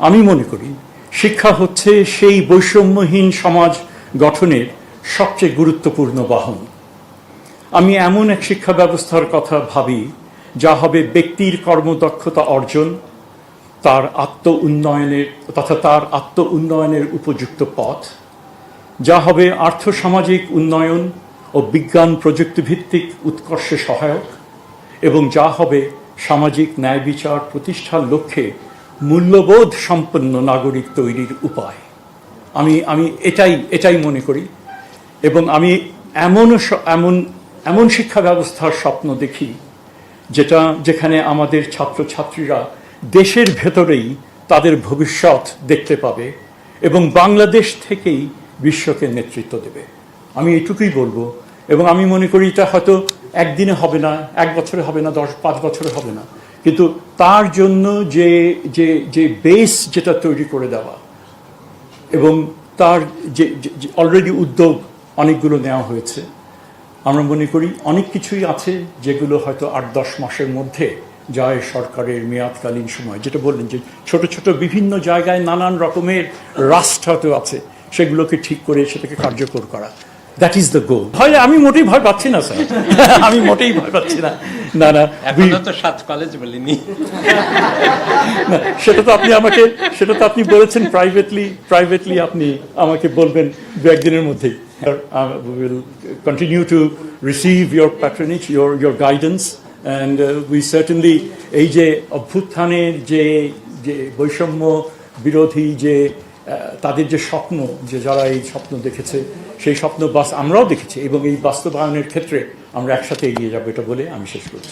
আমি মনে করি শিক্ষা হচ্ছে সেই বৈষম্যহীন সমাজ গঠনের সবচেয়ে গুরুত্বপূর্ণ বাহন। আমি এমন এক শিক্ষা ব্যবস্থার কথা ভাবি যা হবে ব্যক্তির কর্মদক্ষতা অর্জন, তার আত্ম উন্নয়নের উপযুক্ত পথ, যা হবে আর্থসামাজিক উন্নয়ন ও বিজ্ঞান প্রযুক্তিভিত্তিক উৎকর্ষে সহায়ক, এবং যা হবে সামাজিক ন্যায় বিচার প্রতিষ্ঠার লক্ষ্যে মূল্যবোধ সম্পন্ন নাগরিক তৈরির উপায়। আমি এটাই মনে করি, এবং আমি এমন শিক্ষা ব্যবস্থার স্বপ্ন দেখি যেখানে আমাদের ছাত্রছাত্রীরা দেশের ভেতরেই তাদের ভবিষ্যৎ দেখতে পাবে এবং বাংলাদেশ থেকেই বিশ্বকে নেতৃত্ব দেবে। আমি এটুকুই বলবো, এবং আমি মনে করি এটা হয়তো একদিনে হবে না, 1 বছরে হবে না, 5 বছরে হবে না, কিন্তু তার জন্য যে বেস যেটা তৈরি করে দেওয়া, এবং তার যে অলরেডি উদ্যোগ অনেকগুলো নেওয়া হয়েছে, আমরা মনে করি অনেক কিছুই আছে যেগুলো হয়তো 8-10 মাসের মধ্যে যায় সরকারের মেয়াদকালীন সময়। যেটা বললেন যে ছোট ছোট বিভিন্ন জায়গায় নানান রকমের রাষ্ট্র হয়তো আছে, সেগুলোকে ঠিক করে সেটাকে কার্যকর করা, দ্যাট ইজ দ্য গোল। আমি মোটেই ভয় পাচ্ছি না স্যার, আমি মোটেই ভয় পাচ্ছি না। না এখনো তো 7 কলেজ বলিনি। সেটা তো আপনি বলেছেন প্রাইভেটলি আপনি আমাকে বলবেন 2-1 দিনের মধ্যেই। We will continue to receive your patronage, your guidance, and we certainly এই যে অভ্যুত্থানের যে বৈষম্য বিরোধী যে তাদের যে স্বপ্ন, যে যারা এই স্বপ্ন দেখেছে, সেই স্বপ্ন আমরাও দেখেছি, এবং এই বাস্তবায়নের ক্ষেত্রে আমরা একসাথে এগিয়ে যাবো, এটা বলে আমি শেষ করছি।